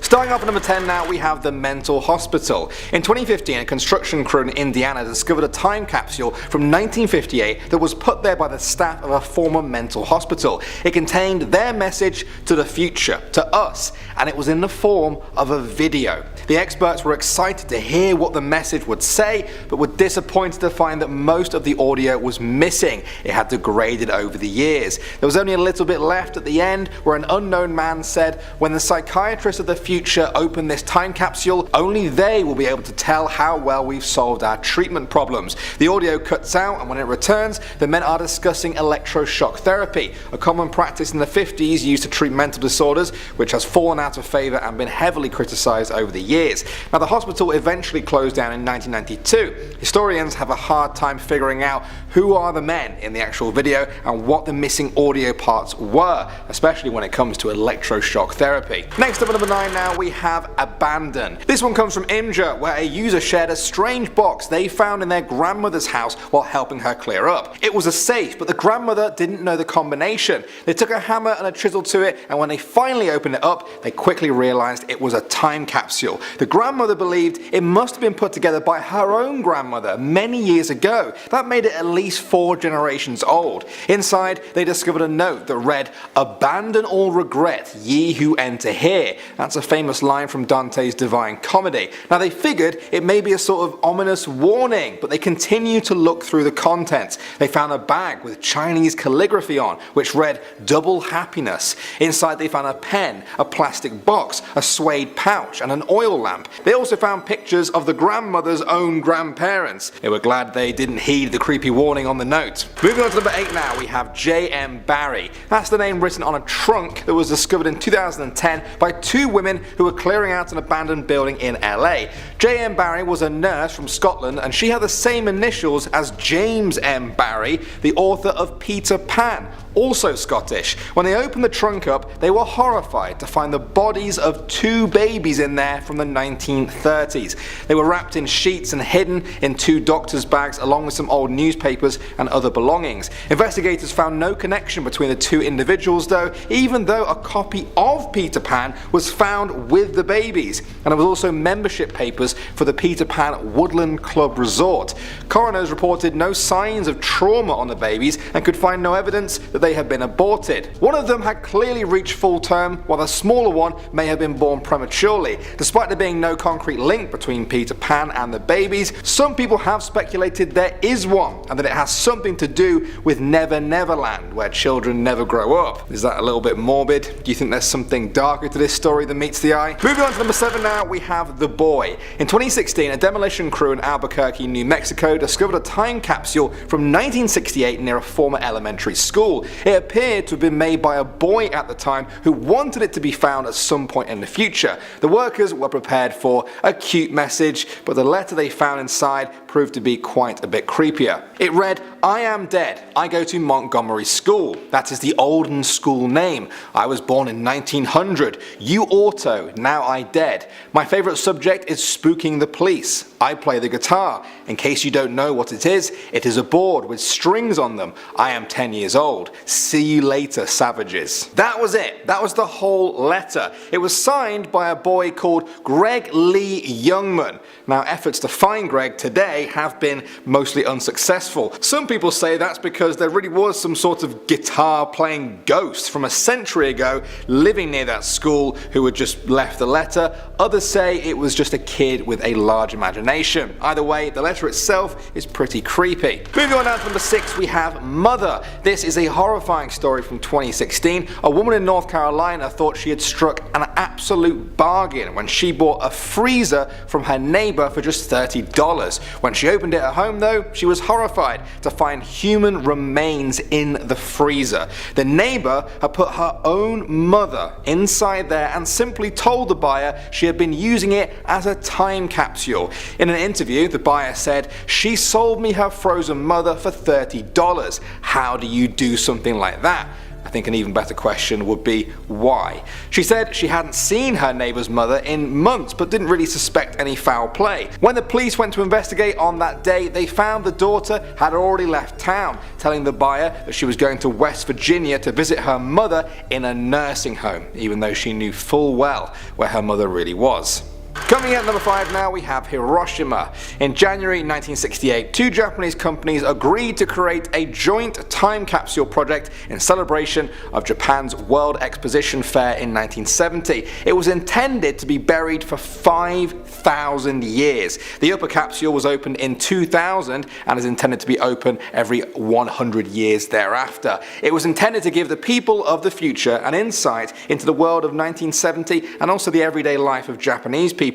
Starting off at number 10 now, we have the mental hospital. In 2015, a construction crew in Indiana discovered a time capsule from 1958 that was put there by the staff of a former mental hospital. It contained their message to the future, to us, and it was in the form of a video. The experts were excited to hear what the message would say, but were disappointed to find that most of the audio was missing. It had degraded over the years. There was only a little bit left at the end, where an unknown man said, "When the psychiatrists of the future open this time capsule, only they will be able to tell how well we've solved our treatment problems." The audio cuts out, and when it returns, the men are discussing electroshock therapy, a common practice in the 50s used to treat mental disorders, which has fallen out of favour and been heavily criticised over the years. Now, the hospital eventually closed down in 1992. Historians have a hard time figuring out who are the men in the actual video and what the missing audio parts were, especially when it comes to electroshock therapy. Next up at number 9 now, we have abandon. This one comes from India, where a user shared a strange box they found in their grandmother's house while helping her clear up. It was a safe, but the grandmother didn't know the combination. They took a hammer and a chisel to it, and when they finally opened it up, they quickly realized it was a time capsule. The grandmother believed it must have been put together by her own grandmother many years ago. That made it at least 4 generations old. Inside, they discovered a note that read, "Abandon all regret, ye who enter here." That's a famous line from Dante's Divine Comedy. Now, they figured it may be a sort of ominous warning, but they continued to look through the contents. They found a bag with Chinese calligraphy on, which read, "Double happiness." Inside, they found a pen, a plastic box, a suede pouch, and an oil lamp. They also found pictures of the grandmother's own grandparents. They were glad they didn't heed the creepy warning on the note. Moving on to number 8 now, we have J.M. Barrie. That's the name written on a trunk that was discovered in 2010 by 2 women who were clearing out an abandoned building in LA. J.M. Barrie was a nurse from Scotland, and she had the same initials as James M. Barrie, the author of Peter Pan, also Scottish. When they opened the trunk up, they were horrified to find the bodies of 2 babies in there from the 1930s. They were wrapped in sheets and hidden in 2 doctor's bags along with some old newspapers and other belongings. Investigators found no connection between the 2 individuals though, even though a copy of Peter Pan was found with the babies, and there was also membership papers for the Peter Pan Woodland Club Resort. Coroners reported no signs of trauma on the babies and could find no evidence that they had been aborted. One of them had clearly reached full term, while the smaller one may have been born prematurely. Despite there being no concrete link between Peter Pan and the babies, some people have speculated there is one, and that it has something to do with Never Never Land, where children never grow up. Is that a little bit morbid? Do you think there's something darker to this story than meets the eye? Moving on to number 7 now, we have The Boy. In 2016, a demolition crew in Albuquerque, New Mexico discovered a time capsule from 1968 near a former elementary school. It appeared to have been made by a boy at the time who wanted it to be found at some point in the future. The workers were prepared for a cute message, but the letter they found inside proved to be quite a bit creepier. It read, "I am dead. I go to Montgomery School. That is the olden school name. I was born in 1900. You auto, now I dead. My favourite subject is spooking the police. I play the guitar. In case you don't know what it is a board with strings on them. I am 10 years old. See you later, savages." That was it. That was the whole letter. It was signed by a boy called Greg Lee Youngman. Now, efforts to find Greg today have been mostly unsuccessful. Some people say that's because there really was some sort of guitar playing ghost from a century ago living near that school who had just left the letter. Others say it was just a kid with a large imagination. Either way, the letter itself is pretty creepy. Moving on now to number 6, we have Mother. This is a horrifying story from 2016. A woman in North Carolina thought she had struck an absolute bargain when she bought a freezer from her neighbor for just $30. When she opened it at home though, she was horrified to find human remains in the freezer. The neighbor had put her own mother inside there and simply told the buyer she had been using it as a time capsule. In an interview, the buyer said, "She sold me her frozen mother for $30. How do you do something like that?" I think an even better question would be why. She said she hadn't seen her neighbour's mother in months but didn't really suspect any foul play. When the police went to investigate on that day, they found the daughter had already left town, telling the buyer that she was going to West Virginia to visit her mother in a nursing home, even though she knew full well where her mother really was. Coming in at number 5 now, we have Hiroshima. In January 1968, two Japanese companies agreed to create a joint time capsule project in celebration of Japan's World Exposition Fair in 1970. It was intended to be buried for 5,000 years. The upper capsule was opened in 2000 and is intended to be open every 100 years thereafter. It was intended to give the people of the future an insight into the world of 1970 and also the everyday life of Japanese people.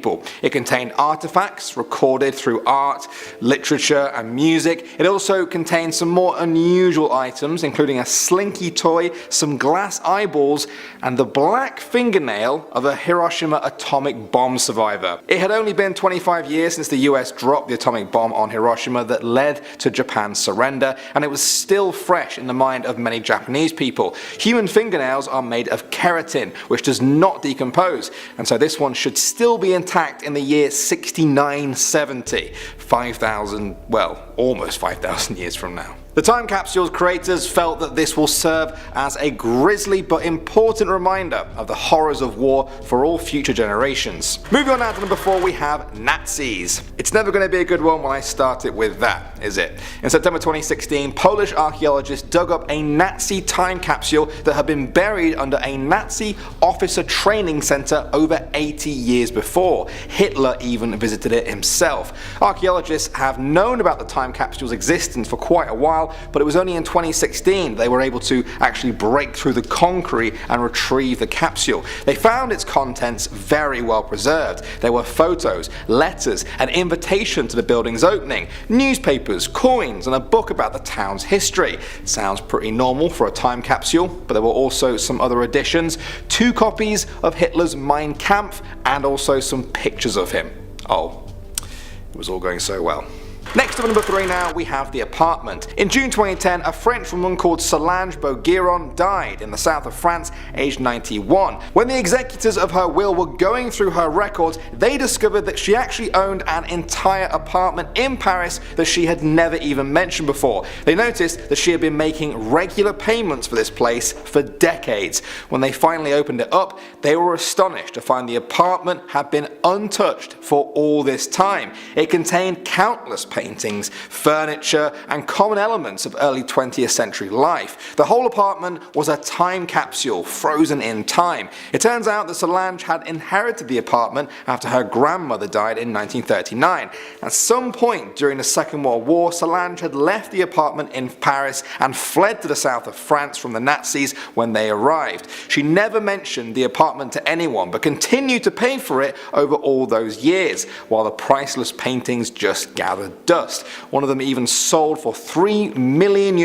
It contained artifacts recorded through art, literature and music. It also contained some more unusual items, including a slinky toy, some glass eyeballs, and the black fingernail of a Hiroshima atomic bomb survivor. It had only been 25 years since the US dropped the atomic bomb on Hiroshima that led to Japan's surrender, and it was still fresh in the mind of many Japanese people. Human fingernails are made of keratin, which does not decompose, and so this one should still be intact in the year 6970, 5,000, well, almost 5,000 years from now. The time capsule's creators felt that this will serve as a grisly but important reminder of the horrors of war for all future generations. Moving on now to number 4, we have Nazis. It's never going to be a good one when I start it with that, is it? In September 2016, Polish archaeologists dug up a Nazi time capsule that had been buried under a Nazi officer training center over 80 years before. Hitler even visited it himself. Archaeologists have known about the time capsule's existence for quite a while, but it was only in 2016 they were able to actually break through the concrete and retrieve the capsule. They found its contents very well preserved. There were photos, letters, an invitation to the building's opening, newspapers, coins, and a book about the town's history. Sounds pretty normal for a time capsule, but there were also some other additions, 2 copies of Hitler's Mein Kampf and also some pictures of him. Oh, it was all going so well. Next up at number 3 now, we have The Apartment. In June 2010, a French woman called Solange Beaugueron died in the south of France, aged 91. When the executors of her will were going through her records, they discovered that she actually owned an entire apartment in Paris that she had never even mentioned before. They noticed that she had been making regular payments for this place for decades. When they finally opened it up, they were astonished to find the apartment had been untouched for all this time. It contained countless paintings, furniture, and common elements of early 20th century life. The whole apartment was a time capsule frozen in time. It turns out that Solange had inherited the apartment after her grandmother died in 1939. At some point during the Second World War, Solange had left the apartment in Paris and fled to the south of France from the Nazis when they arrived. She never mentioned the apartment to anyone, but continued to pay for it over all those years, while the priceless paintings just gathered dust. One of them even sold for €3 million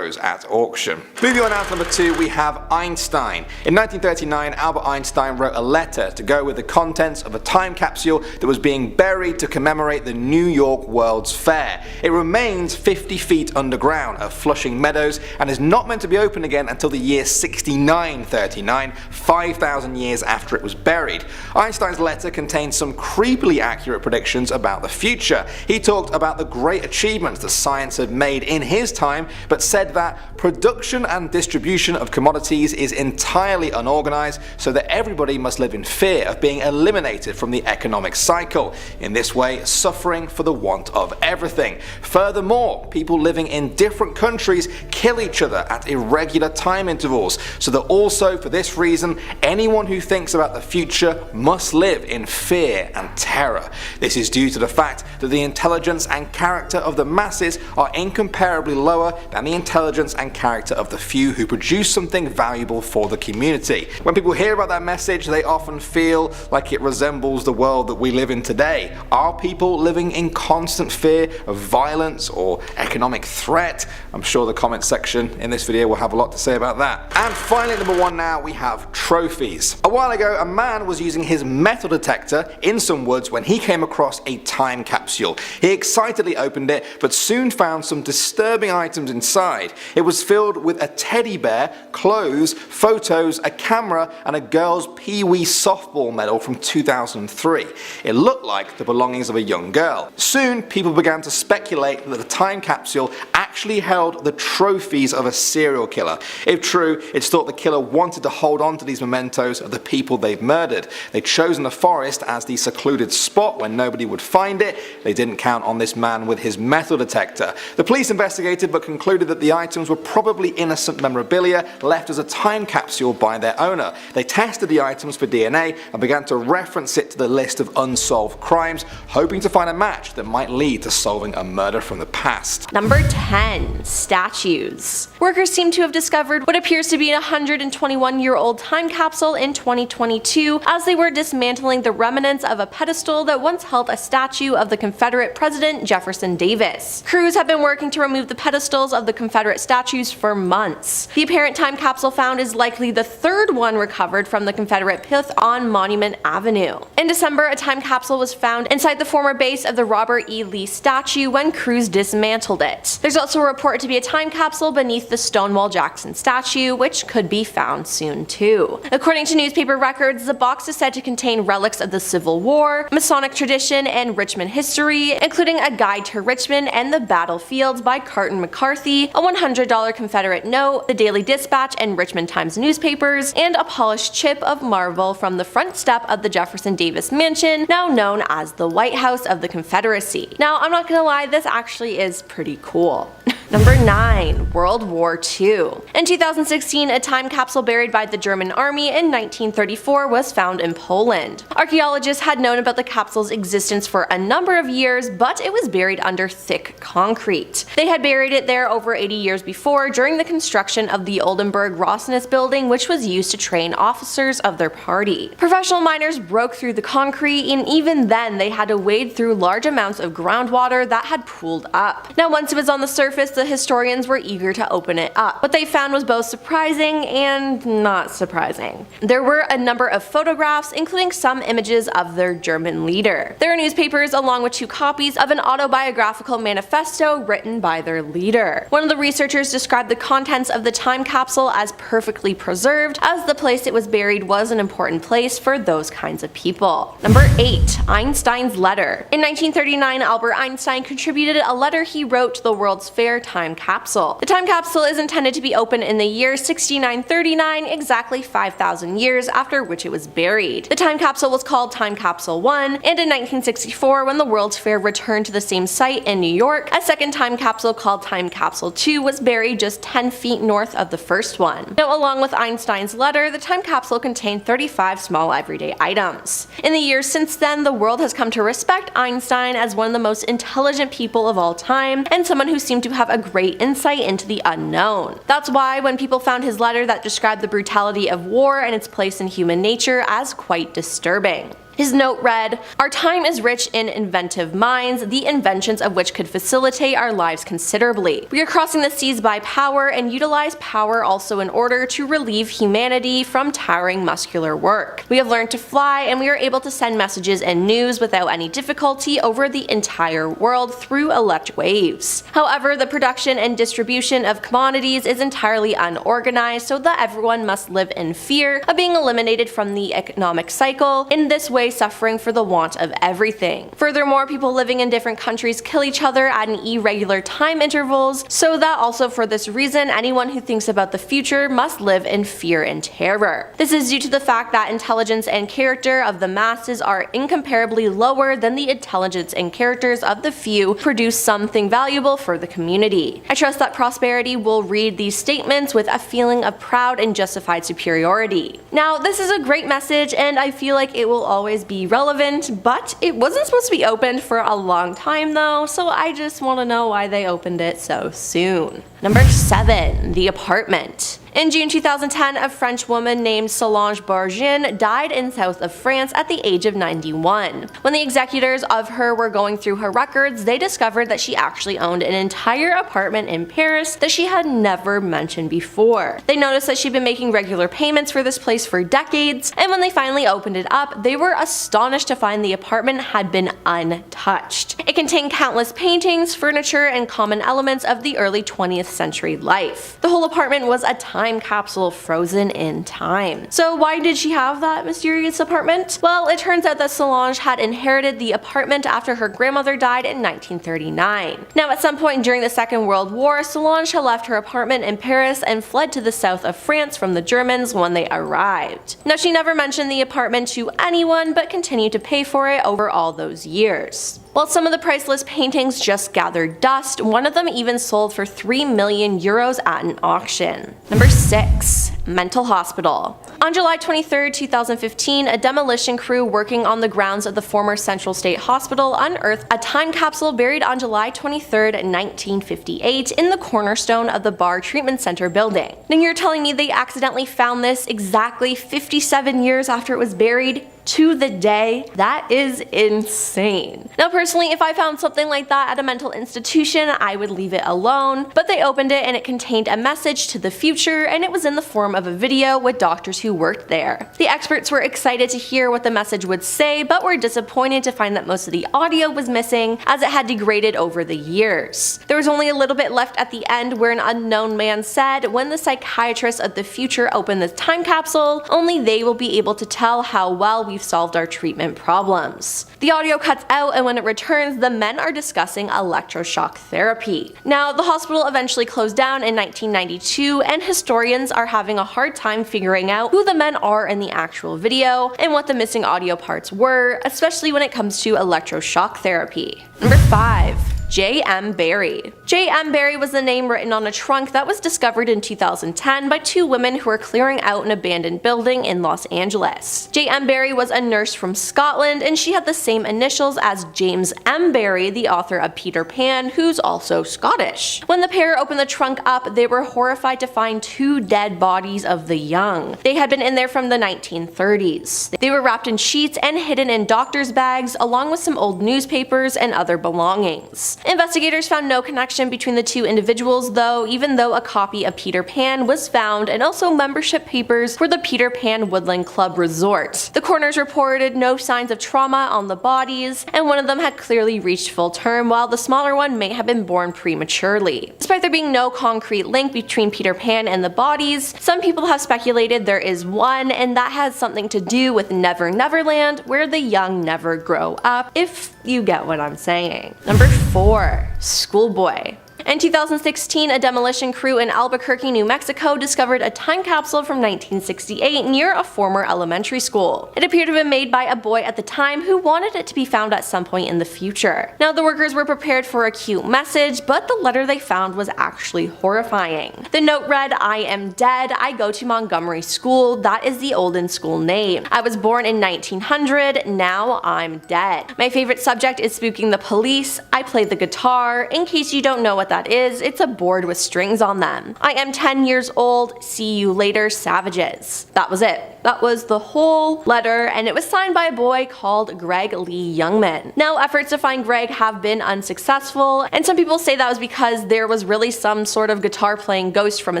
at auction. Moving on now to number 2, we have Einstein. In 1939, Albert Einstein wrote a letter to go with the contents of a time capsule that was being buried to commemorate the New York World's Fair. It remains 50 feet underground at Flushing Meadows and is not meant to be opened again until the year 6939, 5,000 years after it was buried. Einstein's letter contains some creepily accurate predictions about the future. He talked about the great achievements that science had made in his time, but said that production and distribution of commodities is entirely unorganized, so that everybody must live in fear of being eliminated from the economic cycle, in this way suffering for the want of everything. Furthermore, people living in different countries kill each other at irregular time intervals, so that also for this reason anyone who thinks about the future must live in fear and terror. This is due to the fact that the intelligence and character of the masses are incomparably lower than the intelligence and character of the few who produce something valuable for the community. When people hear about that message, they often feel like it resembles the world that we live in today. Are people living in constant fear of violence or economic threat? I'm sure the comment section in this video will have a lot to say about that. And finally, number 1 now, we have trophies. A while ago, a man was using his metal detector in some woods when he came across a time capsule. He excitedly reluctantly opened it, but soon found some disturbing items inside. It was filled with a teddy bear, clothes, photos, a camera, and a girl's Pee-wee softball medal from 2003. It looked like the belongings of a young girl. Soon, people began to speculate that the time capsule actually held the trophies of a serial killer. If true, it's thought the killer wanted to hold on to these mementos of the people they've murdered. They'd chosen the forest as the secluded spot where nobody would find it. They didn't count on this man with his metal detector. The police investigated but concluded that the items were probably innocent memorabilia left as a time capsule by their owner. They tested the items for DNA and began to reference it to the list of unsolved crimes, hoping to find a match that might lead to solving a murder from the past. Number 10. Statues. Workers seem to have discovered what appears to be a 121-year-old time capsule in 2022 as they were dismantling the remnants of a pedestal that once held a statue of the Confederate President Jefferson Davis. Crews have been working to remove the pedestals of the Confederate statues for months. The apparent time capsule found is likely the third one recovered from the Confederate pit on Monument Avenue. In December, a time capsule was found inside the former base of the Robert E. Lee statue when crews dismantled it. There's also a report to be a time capsule beneath the Stonewall Jackson statue, which could be found soon too. According to newspaper records, the box is said to contain relics of the Civil War, Masonic tradition, and Richmond history, including a guide to Richmond and the battlefields by Carton McCarthy, a $100 Confederate note, the Daily Dispatch and Richmond Times newspapers, and a polished chip of marble from the front step of the Jefferson Davis mansion, now known as the White House of the Confederacy. Now, I'm not gonna lie, this actually is pretty cool. Number 9. World War II. In 2016, a time capsule buried by the German army in 1934 was found in Poland. Archaeologists had known about the capsule's existence for a number of years, but it was buried under thick concrete. They had buried it there over 80 years before during the construction of the Oldenburg-Rossness building, which was used to train officers of their party. Professional miners broke through the concrete, and even then they had to wade through large amounts of groundwater that had pooled up. Now, once it was on the surface, the historians were eager to open it up. What they found was both surprising and not surprising. There were a number of photographs, including some images of their German leader. There are newspapers along with 2 copies of an autobiographical manifesto written by their leader. One of the researchers described the contents of the time capsule as perfectly preserved, as the place it was buried was an important place for those kinds of people. Number 8. Einstein's letter. In 1939, Albert Einstein contributed a letter he wrote to the World's Fair time capsule. The time capsule is intended to be opened in the year 6939, exactly 5,000 years after which it was buried. The time capsule was called Time Capsule 1, and in 1964, when the World's Fair returned to the same site in New York, a second time capsule called Time Capsule 2 was buried just 10 feet north of the first one. Now, along with Einstein's letter, the time capsule contained 35 small everyday items. In the years since then, the world has come to respect Einstein as one of the most intelligent people of all time, and someone who seemed to have a great insight into the unknown. That's why when people found his letter that described the brutality of war and its place in human nature as quite disturbing. His note read, "Our time is rich in inventive minds, the inventions of which could facilitate our lives considerably. We are crossing the seas by power and utilize power also in order to relieve humanity from tiring muscular work. We have learned to fly and we are able to send messages and news without any difficulty over the entire world through electric waves. However, the production and distribution of commodities is entirely unorganized, so that everyone must live in fear of being eliminated from the economic cycle, in this way suffering for the want of everything. Furthermore, people living in different countries kill each other at an irregular time intervals, so that also for this reason, anyone who thinks about the future must live in fear and terror. This is due to the fact that intelligence and character of the masses are incomparably lower than the intelligence and characters of the few who produce something valuable for the community. I trust that prosperity will read these statements with a feeling of proud and justified superiority." Now, this is a great message, and I feel like it will always be relevant, but it wasn't supposed to be opened for a long time though, so I just want to know why they opened it so soon. Number 7. The Apartment. In June 2010, a French woman named Solange Bargin died in south of France at the age of 91. When the executors of her were going through her records, they discovered that she actually owned an entire apartment in Paris that she had never mentioned before. They noticed that she'd been making regular payments for this place for decades, and when they finally opened it up, they were astonished to find the apartment had been untouched. It contained countless paintings, furniture, and common elements of the early 20th century life. The whole apartment was a time capsule frozen in time. So why did she have that mysterious apartment? Well, it turns out that Solange had inherited the apartment after her grandmother died in 1939. Now, at some point during the Second World War, Solange had left her apartment in Paris and fled to the south of France from the Germans when they arrived. Now, she never mentioned the apartment to anyone, but continued to pay for it over all those years. While some of the priceless paintings just gathered dust, one of them even sold for 3 million euros at an auction. Number 6. Mental Hospital. On July 23, 2015, a demolition crew working on the grounds of the former Central State Hospital unearthed a time capsule buried on July 23, 1958 in the cornerstone of the Barr Treatment Center building. Now you're telling me they accidentally found this exactly 57 years after it was buried? To the day? That is insane. Now personally, if I found something like that at a mental institution, I would leave it alone, but they opened it and it contained a message to the future, and it was in the form of a video with doctors who worked there. The experts were excited to hear what the message would say, but were disappointed to find that most of the audio was missing as it had degraded over the years. There was only a little bit left at the end where an unknown man said, "When the psychiatrists of the future open this time capsule, only they will be able to tell how well we've solved our treatment problems." The audio cuts out, and when it returns, the men are discussing electroshock therapy. Now, the hospital eventually closed down in 1992, and historians are having a hard time figuring out who the men are in the actual video and what the missing audio parts were, especially when it comes to electroshock therapy. Number 5. J.M. Barrie. J.M. Barrie was the name written on a trunk that was discovered in 2010 by two women who were clearing out an abandoned building in Los Angeles. J.M. Barrie was a nurse from Scotland, and she had the same initials as James M. Barrie, the author of Peter Pan, who's also Scottish. When the pair opened the trunk up, they were horrified to find two dead bodies of the young. They had been in there from the 1930s. They were wrapped in sheets and hidden in doctor's bags, along with some old newspapers and other belongings. Investigators found no connection between the two individuals though, even though a copy of Peter Pan was found and also membership papers for the Peter Pan Woodland Club Resort. The coroners reported no signs of trauma on the bodies, and one of them had clearly reached full term while the smaller one may have been born prematurely. Despite there being no concrete link between Peter Pan and the bodies, some people have speculated there is one, and that has something to do with Never Neverland, where the young never grow up, if you get what I'm saying. Number 4. Schoolboy. In 2016, a demolition crew in Albuquerque, New Mexico discovered a time capsule from 1968 near a former elementary school. It appeared to have been made by a boy at the time who wanted it to be found at some point in the future. Now, the workers were prepared for a cute message, but the letter they found was actually horrifying. The note read, "I am dead. I go to Montgomery School. That is the olden school name. I was born in 1900. Now I'm dead. My favorite subject is spooking the police. I play the guitar. In case you don't know what that is, it's a board with strings on them. I am 10 years old. See you later, savages." That was it. That was the whole letter, and it was signed by a boy called Greg Lee Youngman. Now, efforts to find Greg have been unsuccessful, and some people say that was because there was really some sort of guitar-playing ghost from a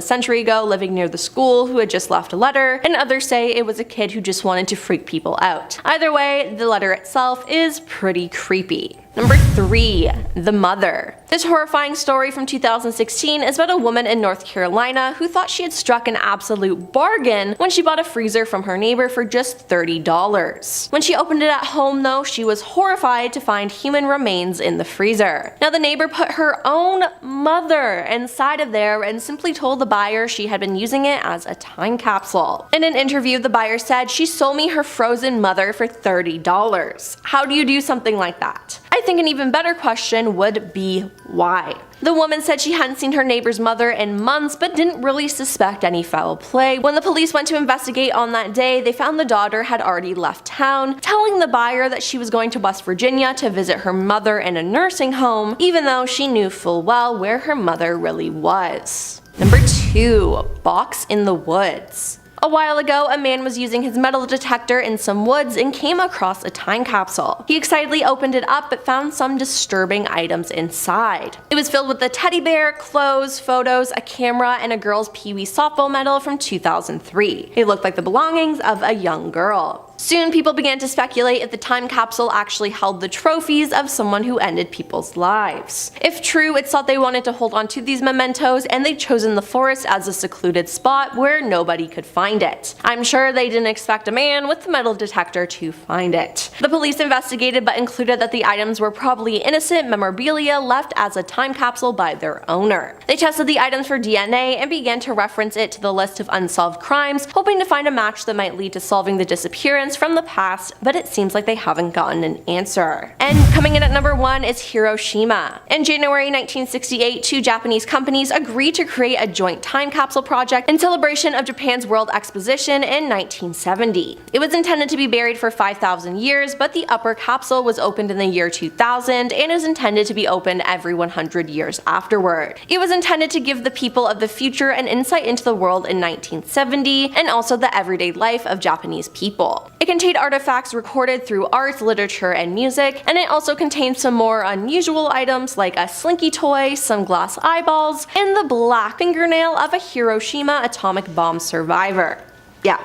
century ago living near the school who had just left a letter, and others say it was a kid who just wanted to freak people out. Either way, the letter itself is pretty creepy. Number 3. The Mother. This horrifying story from 2016 is about a woman in North Carolina who thought she had struck an absolute bargain when she bought a freezer from her neighbor for just $30. When she opened it at home though, she was horrified to find human remains in the freezer. Now, the neighbor put her own mother inside of there and simply told the buyer she had been using it as a time capsule. In an interview, the buyer said, "She sold me her frozen mother for $30. How do you do something like that?" I think an even better question would be why. The woman said she hadn't seen her neighbor's mother in months but didn't really suspect any foul play. When the police went to investigate on that day, they found the daughter had already left town, telling the buyer that she was going to West Virginia to visit her mother in a nursing home, even though she knew full well where her mother really was. Number 2. Box in the Woods. A while ago, a man was using his metal detector in some woods and came across a time capsule. He excitedly opened it up but found some disturbing items inside. It was filled with a teddy bear, clothes, photos, a camera, and a girl's Pee Wee softball medal from 2003. They looked like the belongings of a young girl. Soon, people began to speculate if the time capsule actually held the trophies of someone who ended people's lives. If true, it's thought they wanted to hold on to these mementos and they'd chosen the forest as a secluded spot where nobody could find it. I'm sure they didn't expect a man with the metal detector to find it. The police investigated but concluded that the items were probably innocent memorabilia left as a time capsule by their owner. They tested the items for DNA and began to reference it to the list of unsolved crimes, hoping to find a match that might lead to solving the disappearance from the past, but it seems like they haven't gotten an answer. And coming in at number 1 is Hiroshima. In January 1968, two Japanese companies agreed to create a joint time capsule project in celebration of Japan's World Exposition in 1970. It was intended to be buried for 5,000 years, but the upper capsule was opened in the year 2000 and is intended to be opened every 100 years afterward. It was intended to give the people of the future an insight into the world in 1970 and also the everyday life of Japanese people. It contained artifacts recorded through art, literature, and music, and it also contained some more unusual items like a slinky toy, some glass eyeballs, and the black fingernail of a Hiroshima atomic bomb survivor. Yeah,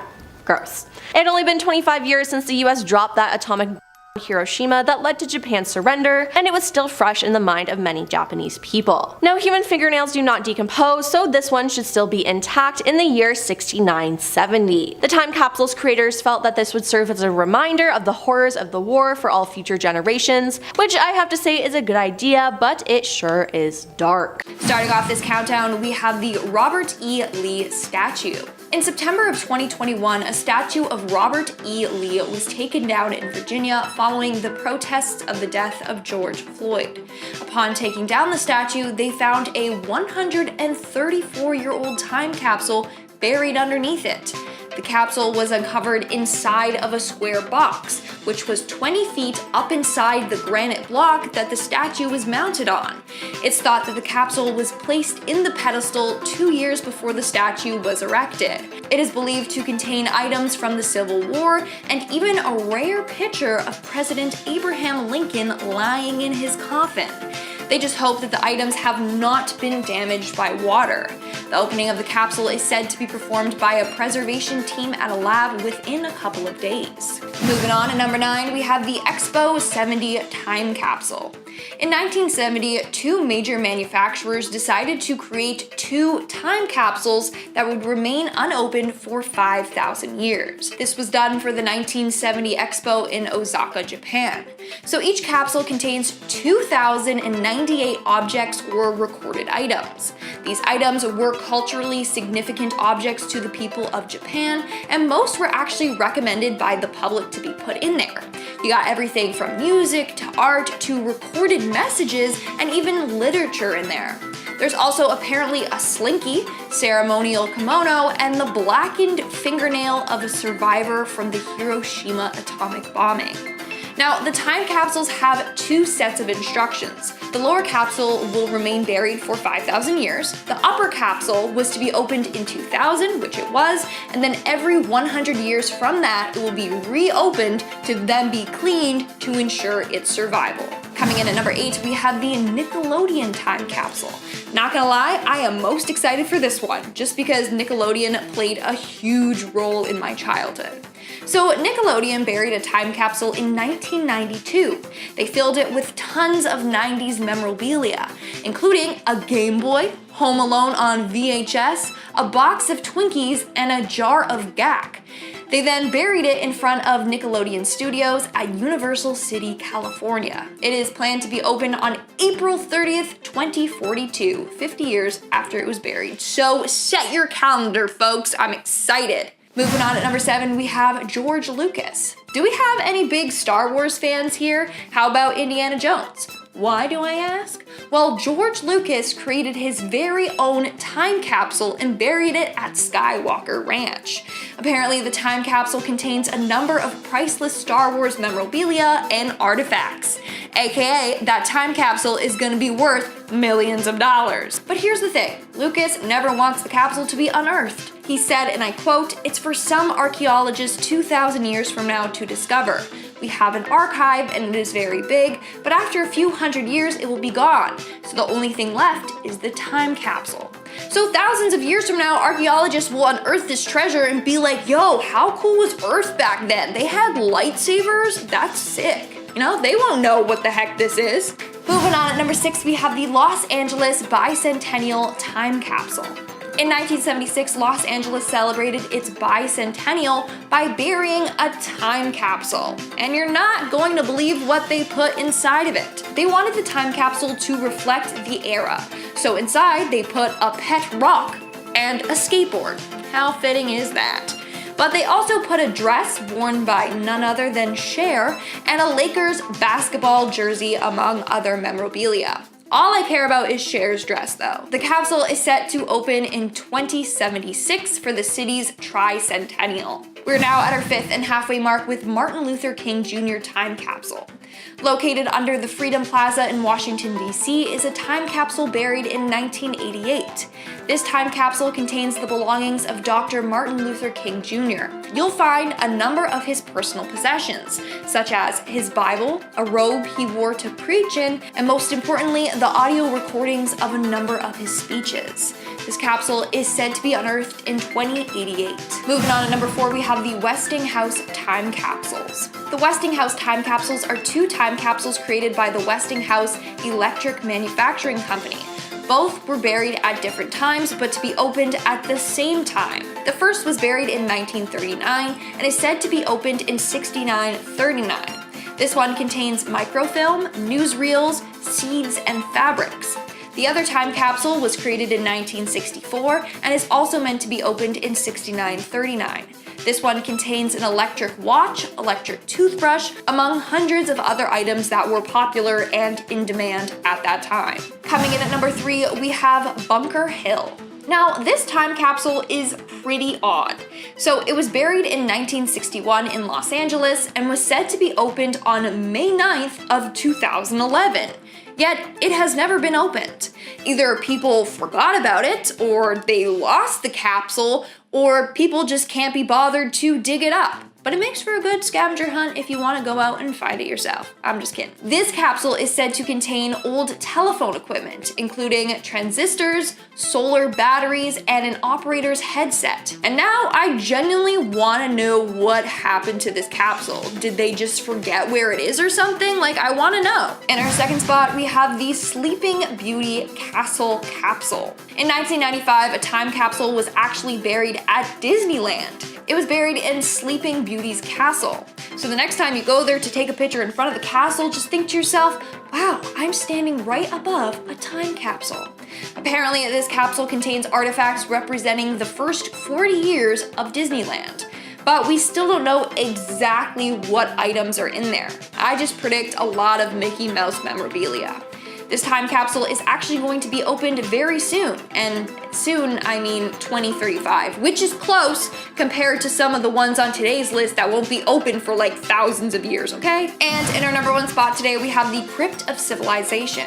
gross. It had only been 25 years since the US dropped that atomic bomb on Hiroshima that led to Japan's surrender, and it was still fresh in the mind of many Japanese people. Now, human fingernails do not decompose, so this one should still be intact in the year 6970. The time capsule's creators felt that this would serve as a reminder of the horrors of the war for all future generations, which I have to say is a good idea, but it sure is dark. Starting off this countdown, we have the Robert E. Lee statue. In September of 2021, a statue of Robert E. Lee was taken down in Virginia following the protests of the death of George Floyd. Upon taking down the statue, they found a 134-year-old time capsule buried underneath it. The capsule was uncovered inside of a square box, which was 20 feet up inside the granite block that the statue was mounted on. It's thought that the capsule was placed in the pedestal 2 years before the statue was erected. It is believed to contain items from the Civil War and even a rare picture of President Abraham Lincoln lying in his coffin. They just hope that the items have not been damaged by water. The opening of the capsule is said to be performed by a preservation team at a lab within a couple of days. Moving on to number 9, we have the Expo 70 time capsule. In 1970, two major manufacturers decided to create two time capsules that would remain unopened for 5,000 years. This was done for the 1970 Expo in Osaka, Japan. So each capsule contains 2,098 objects or recorded items. These items were culturally significant objects to the people of Japan, and most were actually recommended by the public to be put in there. You got everything from music to art to recorded messages and even literature in there. There's also apparently a slinky, ceremonial kimono, and the blackened fingernail of a survivor from the Hiroshima atomic bombing. Now, the time capsules have two sets of instructions. The lower capsule will remain buried for 5,000 years. The upper capsule was to be opened in 2000, which it was, and then every 100 years from that, it will be reopened to then be cleaned to ensure its survival. Coming in at number 8, we have the Nickelodeon time capsule. Not gonna lie, I am most excited for this one, just because Nickelodeon played a huge role in my childhood. So Nickelodeon buried a time capsule in 1992. They filled it with tons of 90s memorabilia, including a Game Boy, Home Alone on VHS, a box of Twinkies, and a jar of GAC. They then buried it in front of Nickelodeon Studios at Universal City, California. It is planned to be open on April 30th, 2042, 50 years after it was buried. So set your calendar, folks. I'm excited. Moving on at number 7, we have George Lucas. Do we have any big Star Wars fans here? How about Indiana Jones? Why do I ask? Well, George Lucas created his very own time capsule and buried it at Skywalker Ranch. Apparently, the time capsule contains a number of priceless Star Wars memorabilia and artifacts. AKA, that time capsule is gonna be worth millions of dollars. But here's the thing, Lucas never wants the capsule to be unearthed. He said, and I quote, "It's for some archaeologists 2,000 years from now to discover. We have an archive and it is very big, but after a few hundred years it will be gone. So the only thing left is the time capsule." So thousands of years from now, archaeologists will unearth this treasure and be like, yo, how cool was Earth back then? They had lightsabers? That's sick. You know, they won't know what the heck this is. Moving on, at number 6, we have the Los Angeles Bicentennial Time Capsule. In 1976, Los Angeles celebrated its bicentennial by burying a time capsule. And you're not going to believe what they put inside of it. They wanted the time capsule to reflect the era. So inside, they put a pet rock and a skateboard. How fitting is that? But they also put a dress worn by none other than Cher and a Lakers basketball jersey, among other memorabilia. All I care about is Cher's dress though. The capsule is set to open in 2076 for the city's tricentennial. We're now at our 5th and halfway mark with Martin Luther King Jr. Time Capsule. Located under the Freedom Plaza in Washington, D.C. is a time capsule buried in 1988. This time capsule contains the belongings of Dr. Martin Luther King Jr. You'll find a number of his personal possessions, such as his Bible, a robe he wore to preach in, and most importantly, the audio recordings of a number of his speeches. This capsule is said to be unearthed in 2088. Moving on to number 4, we have the Westinghouse Time Capsules. The Westinghouse Time Capsules are 2 time capsules created by the Westinghouse Electric Manufacturing Company. Both were buried at different times, but to be opened at the same time. The first was buried in 1939 and is said to be opened in 6939. This one contains microfilm, newsreels, seeds, and fabrics. The other time capsule was created in 1964 and is also meant to be opened in 6939. This one contains an electric watch, electric toothbrush, among hundreds of other items that were popular and in demand at that time. Coming in at number 3, we have Bunker Hill. Now, this time capsule is pretty odd. So it was buried in 1961 in Los Angeles and was said to be opened on May 9th of 2011. Yet, it has never been opened. Either people forgot about it, or they lost the capsule, or people just can't be bothered to dig it up. But it makes for a good scavenger hunt if you want to go out and find it yourself. I'm just kidding. This capsule is said to contain old telephone equipment, including transistors, solar batteries, and an operator's headset. And now I genuinely want to know what happened to this capsule. Did they just forget where it is or something? Like, I want to know. In our second spot, we have the Sleeping Beauty Castle Capsule. In 1995, a time capsule was actually buried at Disneyland. It was buried in Sleeping Beauty's castle. So the next time you go there to take a picture in front of the castle, just think to yourself, wow, I'm standing right above a time capsule. Apparently, this capsule contains artifacts representing the first 40 years of Disneyland. But we still don't know exactly what items are in there. I just predict a lot of Mickey Mouse memorabilia. This time capsule is actually going to be opened very soon, and soon I mean 2035, which is close compared to some of the ones on today's list that won't be open for like thousands of years, okay? And in our number 1 spot today, we have the Crypt of Civilization.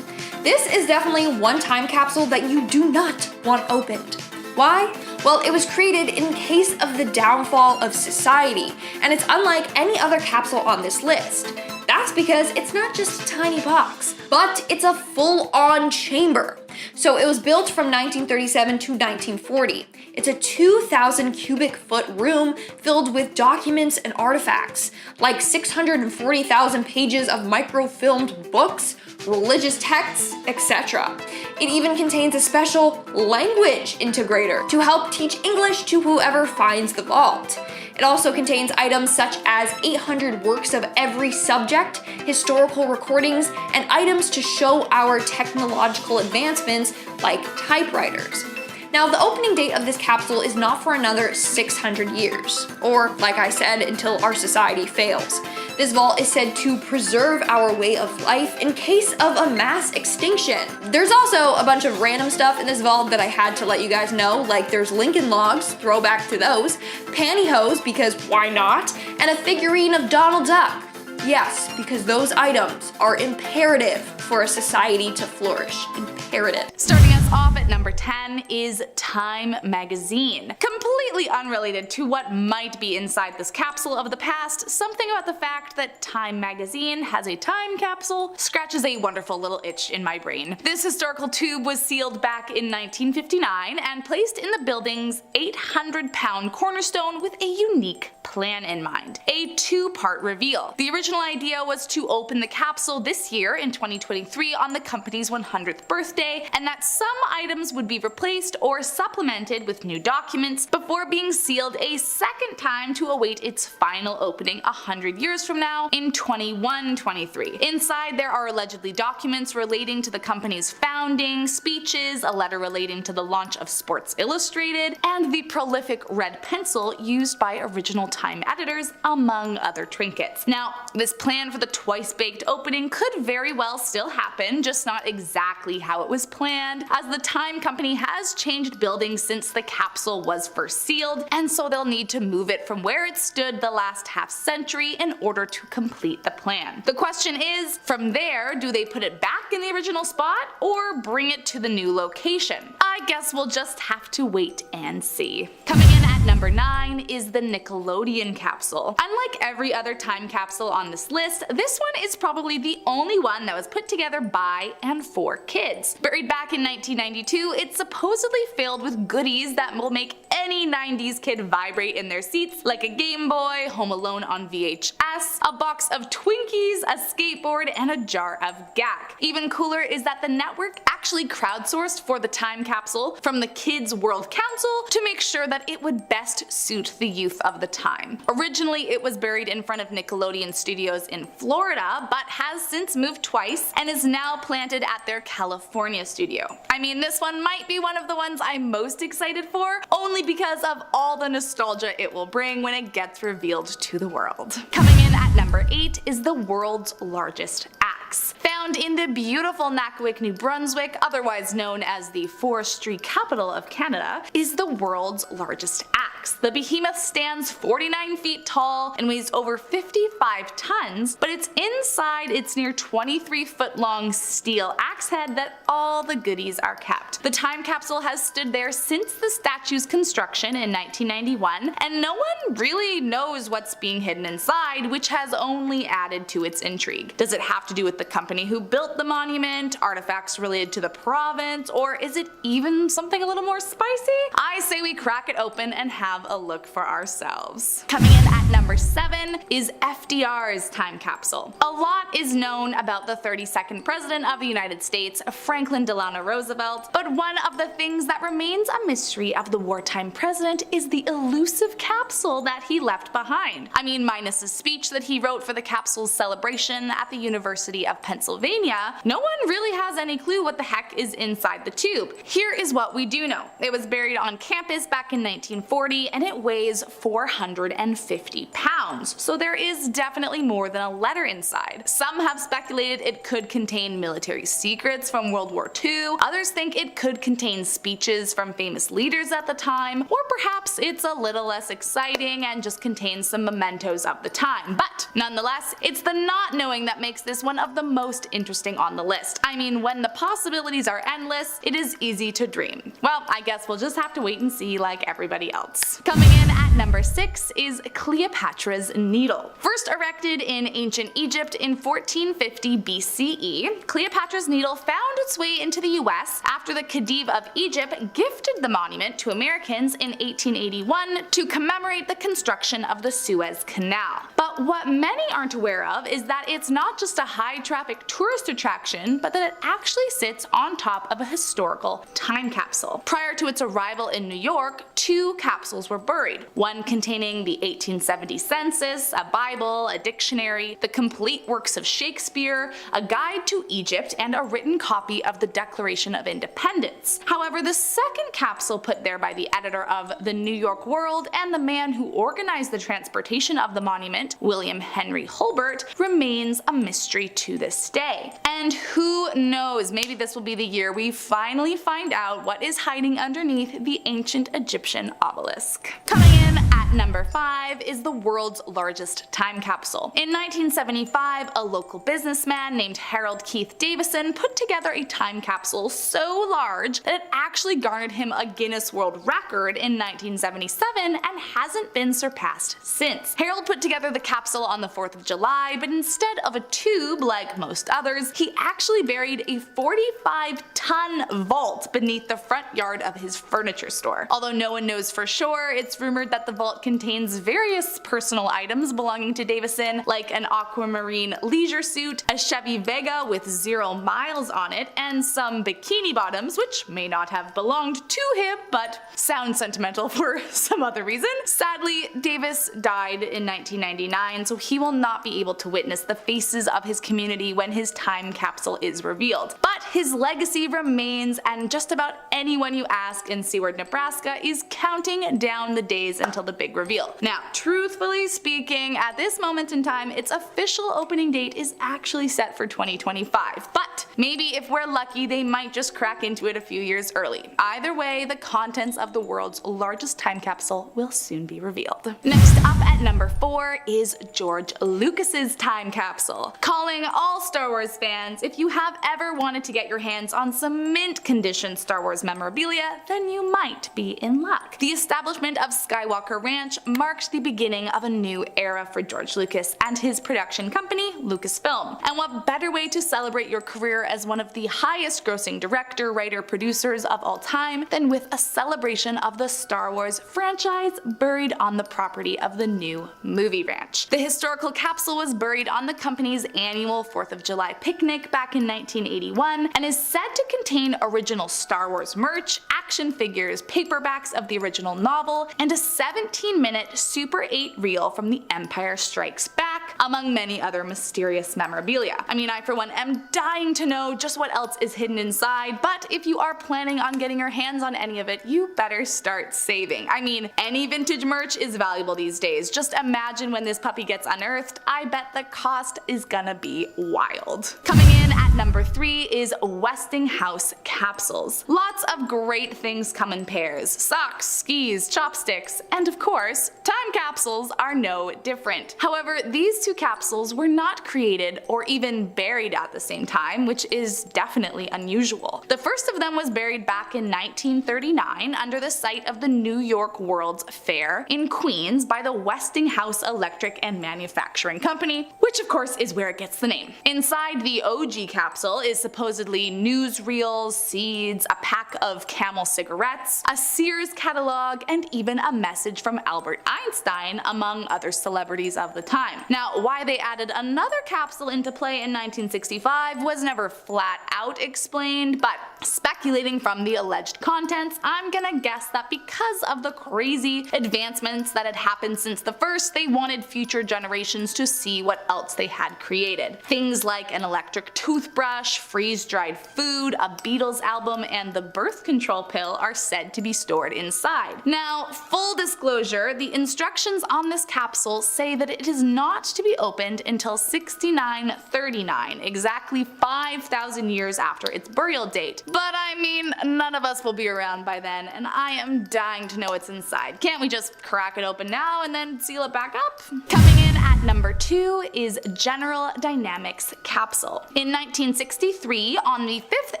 This is definitely one time capsule that you do not want opened. Why? Well, it was created in case of the downfall of society, and it's unlike any other capsule on this list. That's because it's not just a tiny box, but it's a full-on chamber. So it was built from 1937 to 1940. It's a 2,000 cubic foot room filled with documents and artifacts, like 640,000 pages of microfilmed books, religious texts, etc. It even contains a special language integrator to help teach English to whoever finds the vault. It also contains items such as 800 works of every subject, historical recordings, and items to show our technological advancements like typewriters. Now, the opening date of this capsule is not for another 600 years, or like I said, until our society fails. This vault is said to preserve our way of life in case of a mass extinction. There's also a bunch of random stuff in this vault that I had to let you guys know, like there's Lincoln Logs, throwback to those, pantyhose, because why not, and a figurine of Donald Duck. Yes, because those items are imperative for a society to flourish. Imperative. Starting us off at at number 10 is Time magazine. Completely unrelated to what might be inside this capsule of the past, something about the fact that Time magazine has a time capsule scratches a wonderful little itch in my brain. This historical tube was sealed back in 1959 and placed in the building's 800-pound cornerstone with a unique plan in mind: a two-part reveal. The original idea was to open the capsule this year in 2023 on the company's 100th birthday, and that some items would be replaced or supplemented with new documents before being sealed a second time to await its final opening 100 years from now in 2123. Inside there are allegedly documents relating to the company's founding, speeches, a letter relating to the launch of Sports Illustrated, and the prolific red pencil used by original Time editors, among other trinkets. Now, this plan for the twice-baked opening could very well still happen, just not exactly how it was planned, as the Time company has changed buildings since the capsule was first sealed, and so they'll need to move it from where it stood the last half century in order to complete the plan. The question is, from there, do they put it back in the original spot or bring it to the new location? I guess we'll just have to wait and see. Coming in at number 9 is the Nickelodeon capsule. Unlike every other time capsule on this list, this one is probably the only one that was put together by and for kids. Buried back in 1992, it's supposedly filled with goodies that will make any 90s kid vibrate in their seats, like a Game Boy, Home Alone on VHS, a box of Twinkies, a skateboard, and a jar of gack. Even cooler is that the network actually crowdsourced for the time capsule from the Kids World Council to make sure that it would best suit the youth of the time. Originally, it was buried in front of Nickelodeon Studios in Florida, but has since moved twice and is now planted at their California studio. I mean, this one might be one of the ones I'm most excited for, only because of all the nostalgia it will bring when it gets revealed to the world. Coming in at number 8 is the world's largest axe. Found in the beautiful Nakawik, New Brunswick, otherwise known as the forestry capital of Canada, is the world's largest axe. The behemoth stands 49 feet tall and weighs over 55 tons, but it's inside its near 23-foot long steel axe head that all the goodies are kept. The time capsule has stood there since the statue's construction in 1991, and no one really knows what's being hidden inside, which has only added to its intrigue. Does it have to do with the company who built the monument, artifacts related to the province, or is it even something a little more spicy? I say we crack it open and have a look for ourselves. Coming in at number 7 is FDR's time capsule. A lot is known about the 32nd President of the United States, Franklin Delano Roosevelt, but one of the things that remains a mystery of the wartime president is the elusive capsule that he left behind. I mean, minus a speech that he wrote for the capsule's celebration at the University of Pennsylvania, no one really has any clue what the heck is inside the tube. Here is what we do know. It was buried on campus back in 1940 and it weighs 450 pounds, so there is definitely more than a letter inside. Some have speculated it could contain military secrets from World War II, others think it could contain speeches from famous leaders at the time, or perhaps it's a little less exciting and just contains some mementos of the time. But nonetheless, it's the not knowing that makes this one of the most interesting on the list. I mean, when the possibilities are endless, it is easy to dream. Well, I guess we'll just have to wait and see like everybody else. Coming in at number 6 is Cleopatra's Needle. First erected in ancient Egypt in 1450 BCE, Cleopatra's Needle found its way into the US after the Khedive of Egypt gifted the monument to Americans in 1881 to commemorate the construction of the Suez Canal. But what many aren't aware of is that it's not just a high-traffic tourist attraction, but that it actually sits on top of a historical time capsule. Prior to its arrival in New York, 2 capsules were buried, one containing the 1870 census, a Bible, a dictionary, the complete works of Shakespeare, a guide to Egypt, and a written copy of the Declaration of Independence. However, the second capsule put there by the editor of the New York World and the man who organized the transportation of the monument, William Henry Hulbert, remains a mystery to this day. And who knows, maybe this will be the year we finally find out what is hiding underneath the ancient Egyptian obelisk. Coming in at number 5 is the world's largest time capsule. In 1975, a local businessman named Harold Keith Davison put together a time capsule so large that it actually garnered him a Guinness World Record in 1977 and hasn't been surpassed since. Harold put together the capsule on the 4th of July, but instead of a tube like most others, he actually buried a 45-ton vault beneath the front yard of his furniture store. Although no one knows for sure, it's rumored that the vault contains various personal items belonging to Davison, like an aquamarine leisure suit, a Chevy Vega with 0 miles on it, and some bikini bottoms, which may not have belonged to him, but sound sentimental for some other reason. Sadly, Davis died in 1999, so he will not be able to witness the faces of his community when his time capsule is revealed. But his legacy remains, and just about anyone you ask in Seward, Nebraska is counting down the days until the big reveal. Now, truthfully speaking, at this moment in time, its official opening date is actually set for 2025, but maybe if we're lucky, they might just crack into it a few years early. Either way, the contents of the world's largest time capsule will soon be revealed. Next up at number 4 is George Lucas's time capsule. Calling all Star Wars fans, if you have ever wanted to get your hands on some mint condition Star Wars memorabilia, then you might be in luck. The establishment of Skywalker Ranch marked the beginning of a new era for George Lucas and his production company, Lucasfilm. And what better way to celebrate your career as one of the highest grossing director, writer, producers of all time than with a celebration of the Star Wars franchise buried on the property of the new movie ranch. The historical capsule was buried on the company's annual 4th of July picnic back in 1981 and is said to contain original Star Wars merch, action figures, paperbacks of the original novel, and a 17-minute Super 8 reel from The Empire Strikes Back, among many other mysterious memorabilia. I mean, I for one am dying to know just what else is hidden inside, but if you are planning on getting your hands on any of it, you better start saving. I mean, any vintage merch is valuable these days. Just imagine when this puppy gets unearthed, I bet the cost is gonna be wild. Coming in at number 3 is Westinghouse capsules. Lots of great things come in pairs. Socks, skis, chopsticks, and of course, time capsules are no different. However, these two capsules were not created or even buried at the same time, which is definitely unusual. The first of them was buried back in 1939 under the site of the New York World's Fair in Queens by the Westinghouse Electric and Manufacturing Company, which of course is where it gets the name. Inside the OG capsule is supposedly newsreels, seeds, a pack of Camel cigarettes, a Sears catalog, and even a message from Albert Einstein, among other celebrities of the time. Now, why they added another capsule into play in 1965 was never flat out explained, but speculating from the alleged contents, I'm gonna guess that because of the crazy advancements that had happened since the first, they wanted future generations to see what else they had created. Things like an electric toothbrush, freeze-dried food, a Beatles album, and the birth control pill are said to be stored inside. Now, full disclosure, the instructions on this capsule say that it is not to be opened until 6939, exactly 5,000 years after its burial date. But I mean, none of us will be around by then, and I am dying to know what's inside. Can't we just crack it open now and then seal it back up? Coming in at number 2 is General Dynamics capsule. In 1963, on the 5th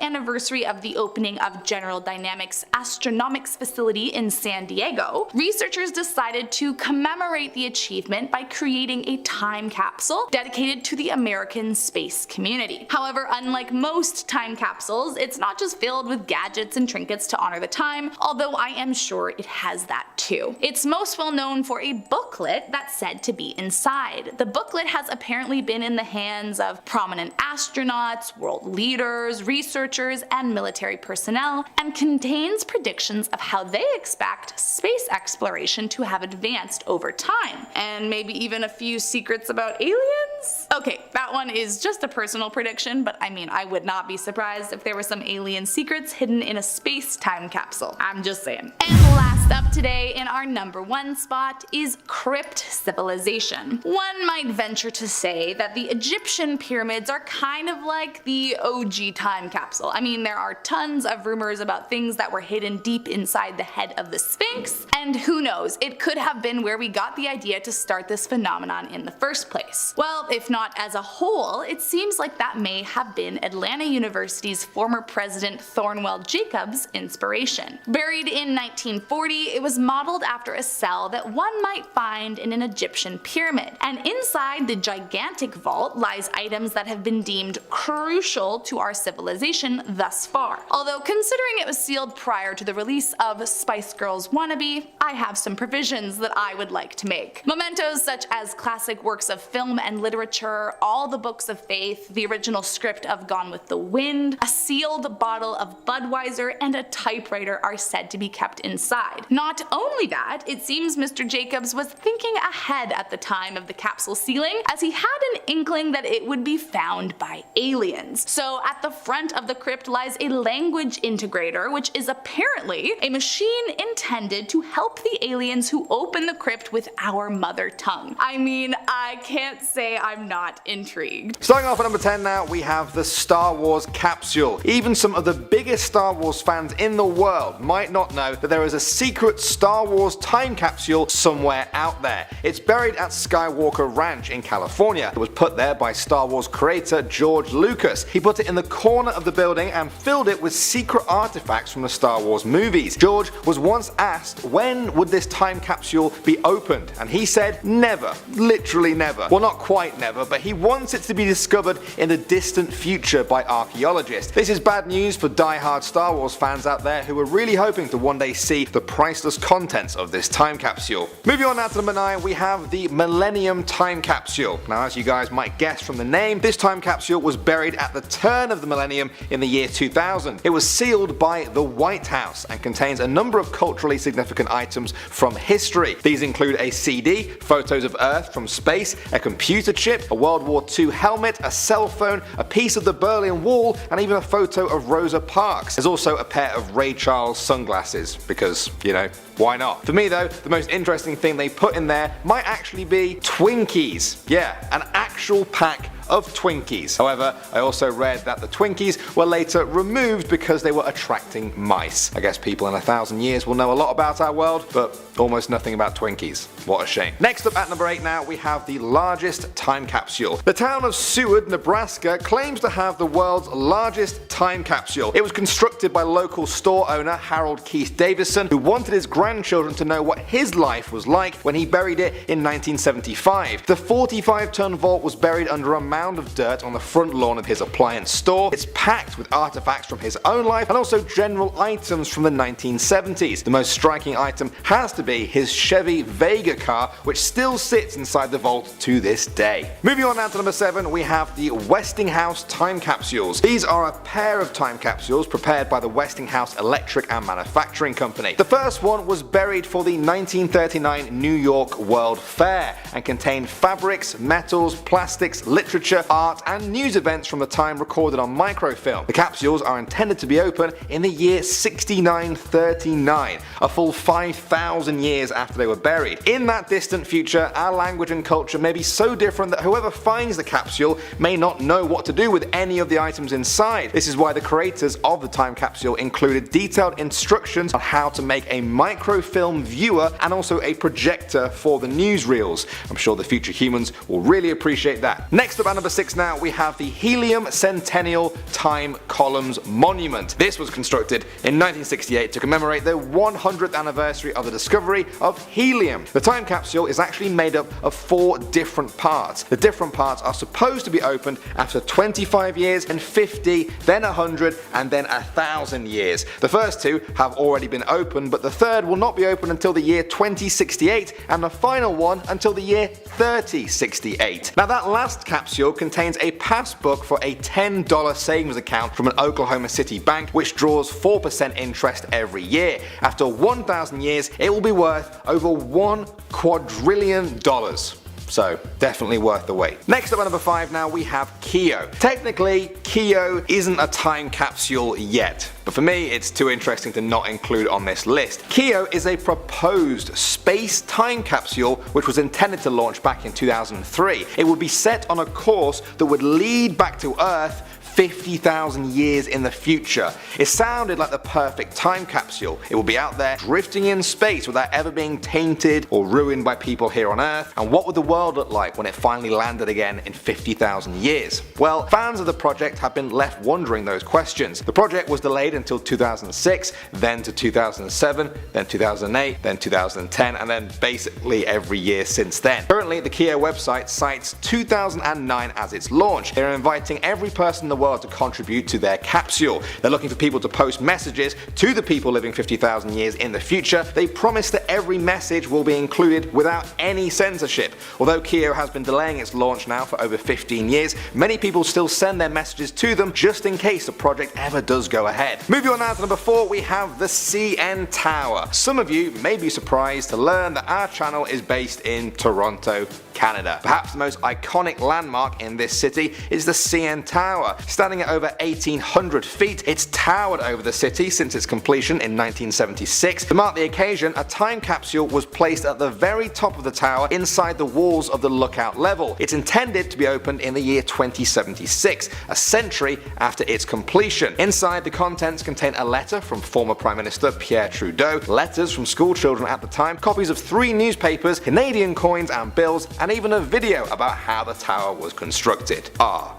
anniversary of the opening of General Dynamics Astronomics facility in San Diego, researchers decided to commemorate the achievement by creating a time capsule dedicated to the American space community. However, unlike most time capsules, it's not just filled with gadgets and trinkets to honor the time, although I am sure it has that too. It's most well known for a booklet that's said to be inside. The booklet has apparently been in the hands of prominent astronauts, world leaders, researchers, and military personnel, and contains predictions of how they expect space exploration to have advanced over time, and maybe even a few secrets about aliens? Okay, that one is just a personal prediction, but I mean, I would not be surprised if there were some alien secrets hidden in a space time capsule. I'm just saying. And last Next up today in our number 1 spot is crypt civilization. One might venture to say that the Egyptian pyramids are kind of like the OG time capsule. I mean, there are tons of rumors about things that were hidden deep inside the head of the Sphinx, and who knows, it could have been where we got the idea to start this phenomenon in the first place. Well, if not as a whole, it seems like that may have been Atlanta University's former president Thornwell Jacobs' inspiration. Buried in 1940, it was modeled after a cell that one might find in an Egyptian pyramid, and inside the gigantic vault lies items that have been deemed crucial to our civilization thus far. Although considering it was sealed prior to the release of Spice Girls Wannabe, I have some provisions that I would like to make. Mementos such as classic works of film and literature, all the books of faith, the original script of Gone with the Wind, a sealed bottle of Budweiser, and a typewriter are said to be kept inside. Not only that, it seems Mr. Jacobs was thinking ahead at the time of the capsule sealing, as he had an inkling that it would be found by aliens. So at the front of the crypt lies a language integrator, which is apparently a machine intended to help the aliens who open the crypt with our mother tongue. I mean, I can't say I'm not intrigued. Starting off at number 10 now, we have the Star Wars Capsule. Even some of the biggest Star Wars fans in the world might not know that there is a secret Star Wars time capsule somewhere out there. It's buried at Skywalker Ranch in California. It was put there by Star Wars creator George Lucas. He put it in the corner of the building and filled it with secret artifacts from the Star Wars movies. George was once asked when would this time capsule be opened, and he said never. Literally never. Well, not quite never, but he wants it to be discovered in the distant future by archaeologists. This is bad news for die-hard Star Wars fans out there who are really hoping to one day see the priceless contents of this time capsule. Moving on now to number 9, we have the Millennium Time Capsule. Now, as you guys might guess from the name, this time capsule was buried at the turn of the millennium in the year 2000. It was sealed by the White House and contains a number of culturally significant items from history. These include a CD, photos of Earth from space, a computer chip, a World War II helmet, a cell phone, a piece of the Berlin Wall, and even a photo of Rosa Parks. There's also a pair of Ray Charles sunglasses, because, you know, why not? For me though, the most interesting thing they put in there might actually be Twinkies. Yeah, an actual pack of Twinkies. However, I also read that the Twinkies were later removed because they were attracting mice. I guess people in 1,000 years will know a lot about our world, but almost nothing about Twinkies. What a shame. Next up at number 8 now, we have the largest time capsule. The town of Seward, Nebraska claims to have the world's largest time capsule. It was constructed by local store owner Harold Keith Davison, who wanted his grandchildren to know what his life was like when he buried it in 1975. The 45-ton vault was buried under a mound of dirt on the front lawn of his appliance store. It's packed with artifacts from his own life and also general items from the 1970s. The most striking item has to be his Chevy Vega car, which still sits inside the vault to this day. Moving on now to number 7, we have the Westinghouse time capsules. These are a pair of time capsules prepared by the Westinghouse Electric and Manufacturing Company. The first one was buried for the 1939 New York World Fair and contained fabrics, metals, plastics, literature, art, and news events from the time recorded on microfilm. The capsules are intended to be open in the year 6939, a full 5,000 years after they were buried. In that distant future, our language and culture may be so different that whoever finds the capsule may not know what to do with any of the items inside. This is why the creators of the time capsule included detailed instructions on how to make a microfilm viewer and also a projector for the newsreels. I'm sure the future humans will really appreciate that. Next up at number 6 now, we have the Helium Centennial Time Columns Monument. This was constructed in 1968 to commemorate the 100th anniversary of the discovery of helium. The time capsule is actually made up of 4 different parts. The different parts are supposed to be opened after 25 years and 50, then 100, and then 1,000 years. The first 2 have already been opened, but the third will not be opened until the year 2068, and the final one until the year 3068. Now that last capsule contains a passbook for a $10 savings account from an Oklahoma City bank, which draws 4% interest every year. After 1,000 years, it will be worth over $1 quadrillion. so definitely worth the wait. Next up at number 5 now we have Kyo. Technically, Kyo isn't a time capsule yet, but for me it's too interesting to not include on this list. Kyo is a proposed space time capsule which was intended to launch back in 2003. It would be set on a course that would lead back to Earth 50,000 years in the future. It sounded like the perfect time capsule. It will be out there drifting in space without ever being tainted or ruined by people here on Earth. And what would the world look like when it finally landed again in 50,000 years? Well, fans of the project have been left wondering those questions. The project was delayed until 2006, then to 2007, then 2008, then 2010, and then basically every year since then. Currently, the Kyo website cites 2009 as its launch. They're inviting every person in the world to contribute to their capsule. They're looking for people to post messages to the people living 50,000 years in the future. They promise that every message will be included without any censorship. Although Kyo has been delaying its launch now for over 15 years, many people still send their messages to them just in case the project ever does go ahead. Moving on now to number 4, we have the CN Tower. Some of you may be surprised to learn that our channel is based in Toronto, Canada. Perhaps the most iconic landmark in this city is the CN Tower. Standing at over 1,800 feet, it's towered over the city since its completion in 1976. To mark the occasion, a time capsule was placed at the very top of the tower inside the walls of the lookout level. It's intended to be opened in the year 2076, a century after its completion. Inside, the contents contain a letter from former Prime Minister Pierre Trudeau, letters from school children at the time, copies of 3 newspapers, Canadian coins and bills, and even a video about how the tower was constructed.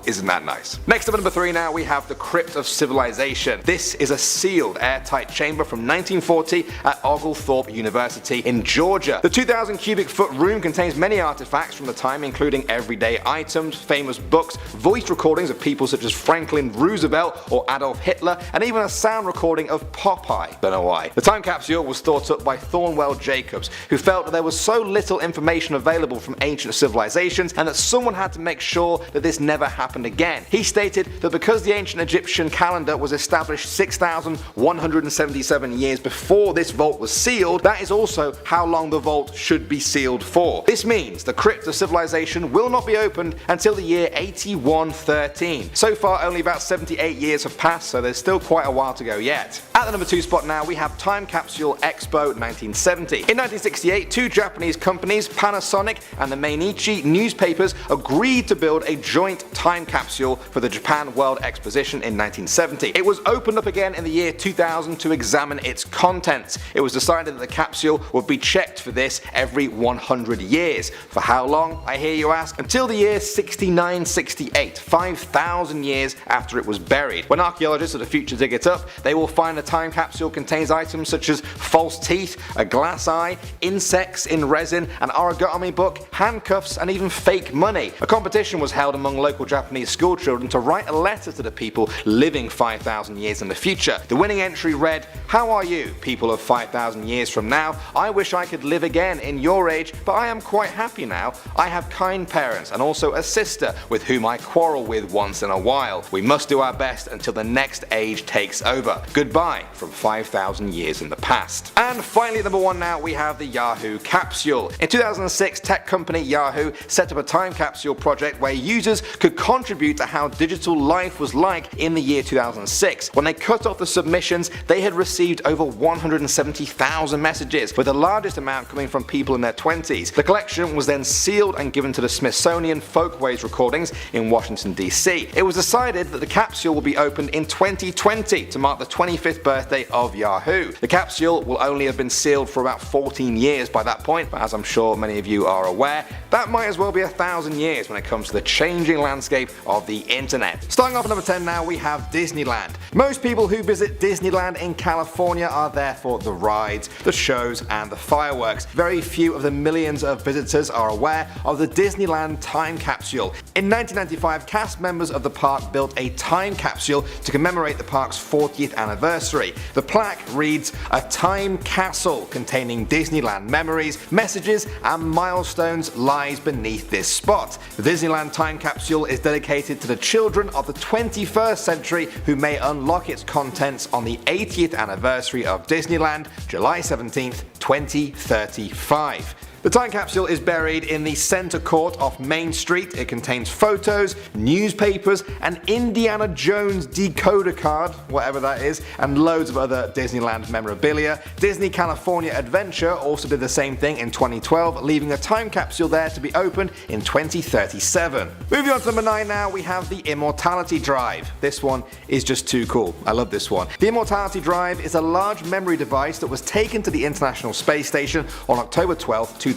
Isn't that nice? Next up at number 3 now we have the Crypt of Civilization. This is a sealed airtight chamber from 1940 at Oglethorpe University in Georgia. The 2,000 cubic foot room contains many artifacts from the time, including everyday items, famous books, voice recordings of people such as Franklin Roosevelt or Adolf Hitler, and even a sound recording of Popeye. Don't know why. The time capsule was thought up by Thornwell Jacobs, who felt that there was so little information available from ancient civilizations and that someone had to make sure that this never happened again. He stated that because the ancient Egyptian calendar was established 6,177 years before this vault was sealed, that is also how long the vault should be sealed for. This means the Crypt of Civilization will not be opened until the year 8113. So far only about 78 years have passed, so there's still quite a while to go yet. At the number 2 spot now we have Time Capsule Expo 1970. In 1968, 2 Japanese companies, Panasonic and the Mainichi newspapers, agreed to build a joint time capsule for the Japan World Exposition in 1970. It was opened up again in the year 2000 to examine its contents. It was decided that the capsule would be checked for this every 100 years. For how long, I hear you ask? Until the year 6968, 5,000 years after it was buried. When archaeologists of the future dig it up, they will find the time capsule contains items such as false teeth, a glass eye, insects in resin, an origami book, handcuffs, and even fake money. A competition was held among local Japanese school children to write a letter to the people living 5,000 years in the future. The winning entry read, "How are you, people of 5,000 years from now? I wish I could live again in your age, but I am quite happy now. I have kind parents and also a sister with whom I quarrel with once in a while. We must do our best until the next age takes over. Goodbye from 5,000 years in the past." And finally, number 1 now, we have the Yahoo capsule. In 2006, tech company Yahoo set up a time capsule project where users could contribute to how digital life was like in the year 2006. When they cut off the submissions, they had received over 170,000 messages, with the largest amount coming from people in their 20s. The collection was then sealed and given to the Smithsonian Folkways Recordings in Washington, D.C. It was decided that the capsule will be opened in 2020 to mark the 25th birthday of Yahoo. The capsule will only have been sealed for about 14 years by that point, but as I'm sure many of you are aware, that might as well be 1,000 years when it comes to the changing landscape of the internet. Starting off at number 10 now, we have Disneyland. Most people who visit Disneyland in California are there for the rides, the shows, and the fireworks. Very few of the millions of visitors are aware of the Disneyland time capsule. In 1995, cast members of the park built a time capsule to commemorate the park's 40th anniversary. The plaque reads, "A time castle containing Disneyland memories, messages, and milestones lies beneath this spot. The Disneyland time capsule is dedicated to the children of the 21st century who may unlock its contents on the 80th anniversary of Disneyland, July 17th, 2035. The time capsule is buried in the center court off Main Street. It contains photos, newspapers, an Indiana Jones decoder card, whatever that is, and loads of other Disneyland memorabilia. Disney California Adventure also did the same thing in 2012, leaving a time capsule there to be opened in 2037. Moving on to number 9 now, we have the Immortality Drive. This one is just too cool. I love this one. The Immortality Drive is a large memory device that was taken to the International Space Station on October 12, 2008.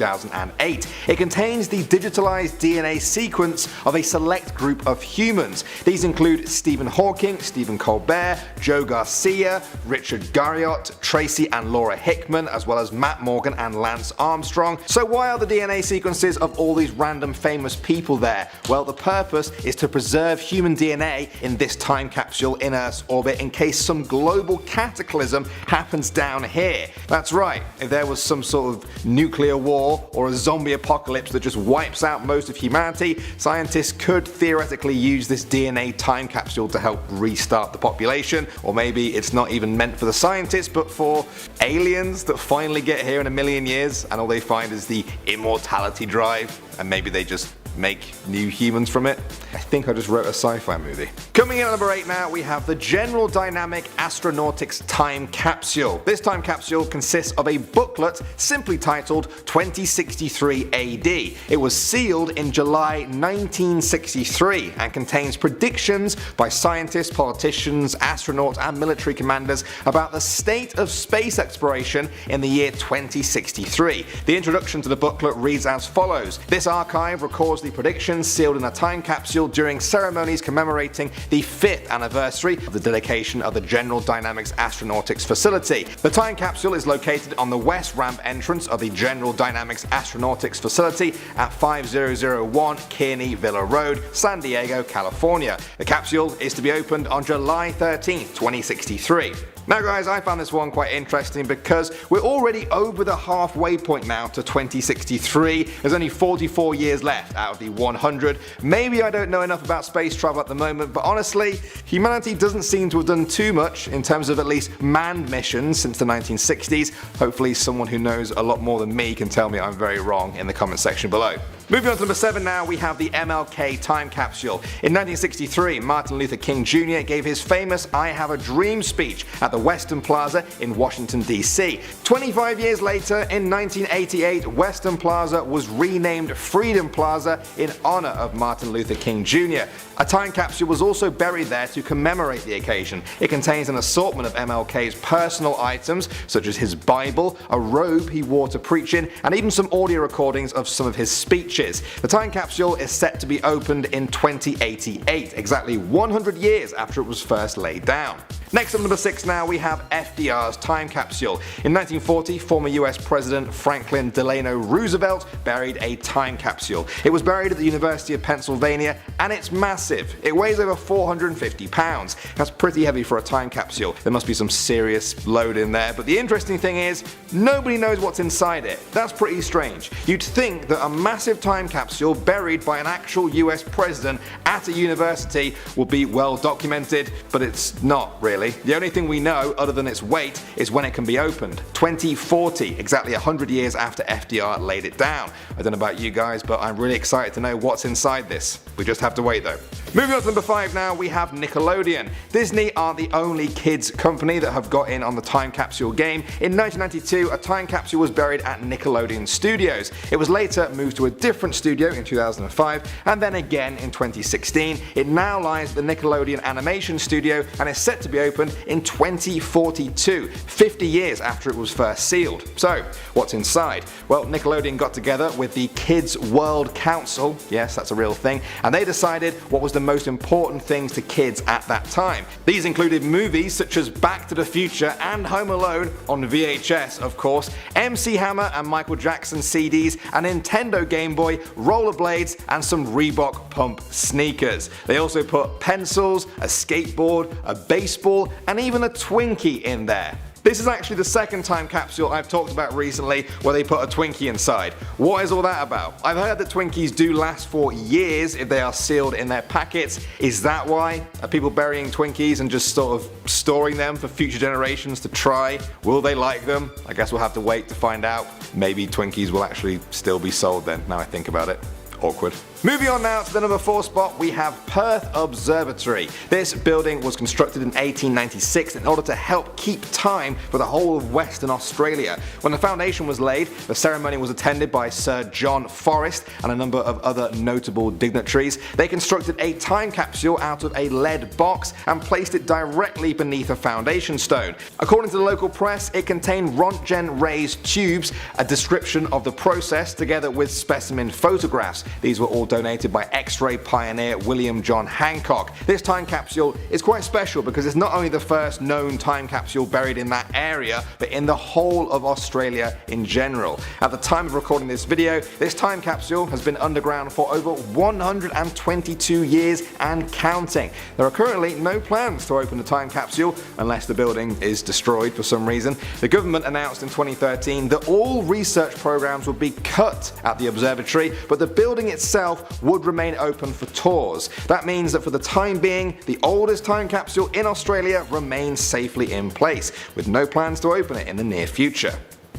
It contains the digitalized DNA sequence of a select group of humans. These include Stephen Hawking, Stephen Colbert, Joe Garcia, Richard Garriott, Tracy and Laura Hickman, as well as Matt Morgan and Lance Armstrong. So why are the DNA sequences of all these random famous people there? Well, the purpose is to preserve human DNA in this time capsule in Earth's orbit in case some global cataclysm happens down here. That's right, if there was some sort of nuclear war or a zombie apocalypse that just wipes out most of humanity, scientists could theoretically use this DNA time capsule to help restart the population. Or maybe it's not even meant for the scientists but for aliens that finally get here in a million years and all they find is the Immortality Drive, and maybe they just make new humans from it. I think I just wrote a sci-fi movie. Coming in at number 8 now, we have the General Dynamic Astronautics Time Capsule. This time capsule consists of a booklet simply titled 2063 AD. It was sealed in July 1963 and contains predictions by scientists, politicians, astronauts and military commanders about the state of space exploration in the year 2063. The introduction to the booklet reads as follows. This archive records the predictions sealed in a time capsule during ceremonies commemorating the 5th anniversary of the dedication of the General Dynamics Astronautics Facility. The time capsule is located on the west ramp entrance of the General Dynamics Astronautics Facility at 5001 Kearney Villa Road, San Diego, California. The capsule is to be opened on July 13, 2063. Now guys, I found this one quite interesting because we're already over the halfway point now to 2063. There's only 44 years left out of the 100. Maybe I don't know enough about space travel at the moment, but honestly, humanity doesn't seem to have done too much in terms of at least manned missions since the 1960s. Hopefully someone who knows a lot more than me can tell me I'm very wrong in the comment section below. Moving on to number 7 now, we have the MLK time capsule. In 1963, Martin Luther King Jr. gave his famous I Have a Dream speech at the Western Plaza in Washington, D.C. 25 years later, in 1988, Western Plaza was renamed Freedom Plaza in honor of Martin Luther King Jr. A time capsule was also buried there to commemorate the occasion. It contains an assortment of MLK's personal items, such as his Bible, a robe he wore to preach in, and even some audio recordings of some of his speeches. The time capsule is set to be opened in 2088, exactly 100 years after it was first laid down. Next up, number 6 now, we have FDR's time capsule. In 1940, former US President Franklin Delano Roosevelt buried a time capsule. It was buried at the University of Pennsylvania and it's massive. It weighs over 450 pounds. That's pretty heavy for a time capsule. There must be some serious load in there, but the interesting thing is, nobody knows what's inside it. That's pretty strange. You'd think that a massive time capsule buried by an actual US president at a university would be well documented, but it's not really. The only thing we know other than its weight is when it can be opened. 2040, exactly 100 years after FDR laid it down. I don't know about you guys, but I'm really excited to know what's inside this. We just have to wait though. Moving on to number 5 now, we have Nickelodeon. Disney aren't the only kids company that have got in on the time capsule game. In 1992, a time capsule was buried at Nickelodeon Studios. It was later moved to a different studio in 2005 and then again in 2016. It now lies at the Nickelodeon Animation Studio and is set to be opened in 2042, 50 years after it was first sealed. So, what's inside? Well, Nickelodeon got together with the Kids World Council, yes, that's a real thing, and they decided what was the most important things to kids at that time. These included movies such as Back to the Future and Home Alone on VHS, of course, MC Hammer and Michael Jackson CDs, a Nintendo Game Boy, rollerblades, and some Reebok Pump sneakers. They also put pencils, a skateboard, a baseball, and even a Twinkie in there. This is actually the second time capsule I've talked about recently where they put a Twinkie inside. What is all that about? I've heard that Twinkies do last for years if they are sealed in their packets. Is that why? Are people burying Twinkies and just sort of storing them for future generations to try? Will they like them? I guess we'll have to wait to find out. Maybe Twinkies will actually still be sold then, now I think about it. Awkward. Moving on now to the number 4 spot, we have Perth Observatory. This building was constructed in 1896 in order to help keep time for the whole of Western Australia. When the foundation was laid, the ceremony was attended by Sir John Forrest and a number of other notable dignitaries. They constructed a time capsule out of a lead box and placed it directly beneath a foundation stone. According to the local press, it contained Rontgen raised tubes, a description of the process together with specimen photographs. These were all donated by X-ray pioneer William John Hancock. This time capsule is quite special because it's not only the first known time capsule buried in that area, but in the whole of Australia in general. At the time of recording this video, this time capsule has been underground for over 122 years and counting. There are currently no plans to open the time capsule unless the building is destroyed for some reason. The government announced in 2013 that all research programs would be cut at the observatory, but the building itself would remain open for tours. That means that for the time being, the oldest time capsule in Australia remains safely in place, with no plans to open it in the near future.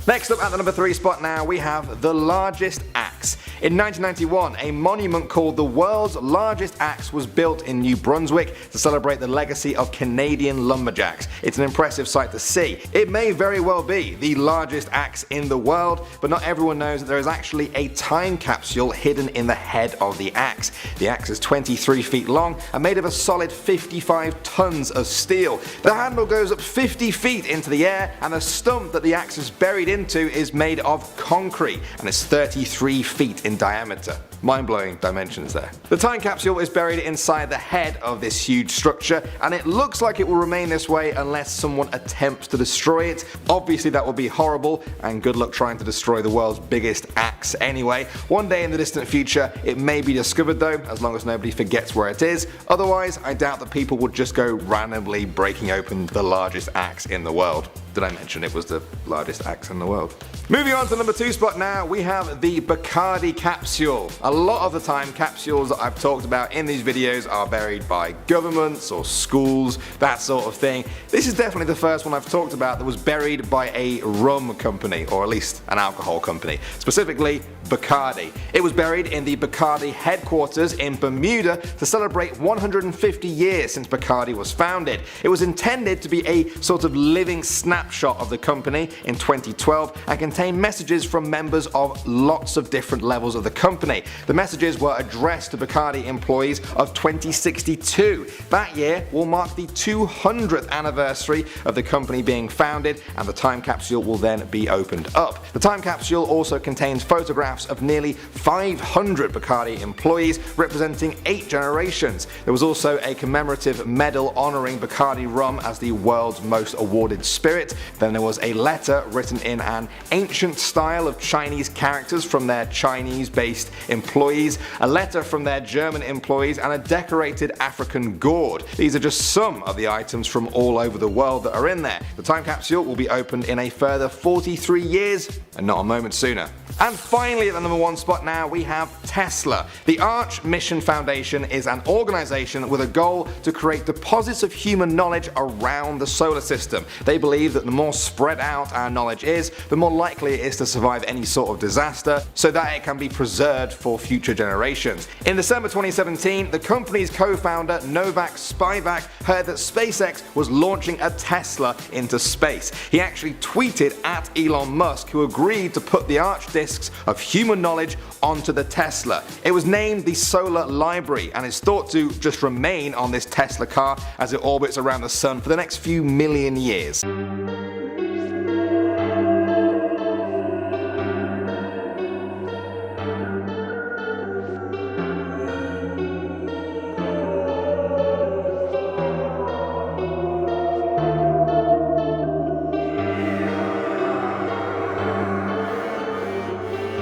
Next up at the number 3 spot now, we have the largest axe. In 1991, a monument called the World's Largest Axe was built in New Brunswick to celebrate the legacy of Canadian lumberjacks. It's an impressive sight to see. It may very well be the largest axe in the world, but not everyone knows that there is actually a time capsule hidden in the head of the axe. The axe is 23 feet long and made of a solid 55 tons of steel. The handle goes up 50 feet into the air, and the stump that the axe is buried into is made of concrete and is 33 feet in diameter. Mind-blowing dimensions there. The time capsule is buried inside the head of this huge structure, and it looks like it will remain this way unless someone attempts to destroy it. Obviously that would be horrible, and good luck trying to destroy the world's biggest axe anyway. One day in the distant future it may be discovered though, as long as nobody forgets where it is. Otherwise I doubt that people would just go randomly breaking open the largest axe in the world. Did I mention it was the largest axe in the world? Moving on to the number 2 spot now, we have the Bacardi capsule. A lot of the time capsules that I've talked about in these videos are buried by governments or schools, that sort of thing. This is definitely the first one I've talked about that was buried by a rum company, or at least an alcohol company, specifically Bacardi. It was buried in the Bacardi headquarters in Bermuda to celebrate 150 years since Bacardi was founded. It was intended to be a sort of living snapshot of the company in 2012 and contained messages from members of lots of different levels of the company. The messages were addressed to Bacardi employees of 2062. That year will mark the 200th anniversary of the company being founded, and the time capsule will then be opened up. The time capsule also contains photographs of nearly 500 Bacardi employees representing 8 generations. There was also a commemorative medal honouring Bacardi rum as the world's most awarded spirit. Then there was a letter written in an ancient style of Chinese characters from their Chinese-based employees, a letter from their German employees, and a decorated African gourd. These are just some of the items from all over the world that are in there. The time capsule will be opened in a further 43 years, and not a moment sooner. And finally at the number 1 spot now, we have Tesla. The Arch Mission Foundation is an organisation with a goal to create deposits of human knowledge around the solar system. They believe that the more spread out our knowledge is, the more likely it is to survive any sort of disaster, so that it can be preserved for future generations. In December 2017, the company's co-founder Novak Spivak heard that SpaceX was launching a Tesla into space. He actually tweeted at Elon Musk, who agreed to put the Arch discs of human knowledge onto the Tesla. It was named the Solar Library and is thought to just remain on this Tesla car as it orbits around the sun for the next few million years.